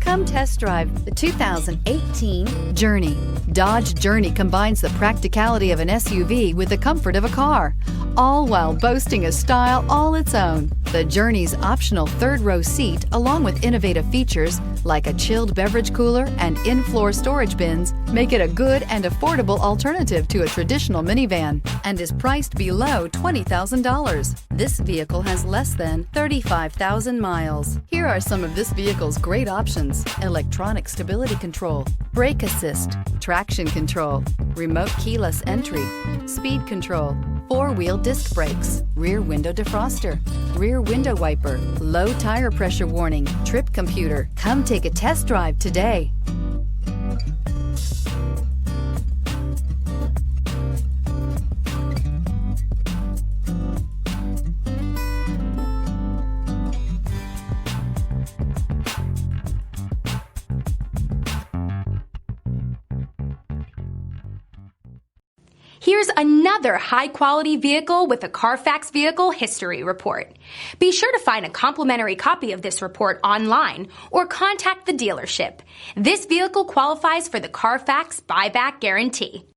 Come test drive the 2018 Journey. Dodge Journey combines the practicality of an SUV with the comfort of a car, all while boasting a style all its own. The Journey's optional third-row seat, along with innovative features like a chilled beverage cooler and in-floor storage bins, make it a good and affordable alternative to a traditional minivan and is priced below $20,000. This vehicle has less than 35,000 miles. Here are some of this vehicle's great options: electronic stability control, brake assist, traction control, remote keyless entry, speed control, four-wheel disc brakes, rear window defroster, rear window wiper, low tire pressure warning, trip computer. Come take a test drive today. Here's another high-quality vehicle with a Carfax Vehicle History Report. Be sure to find a complimentary copy of this report online or contact the dealership. This vehicle qualifies for the Carfax Buyback Guarantee.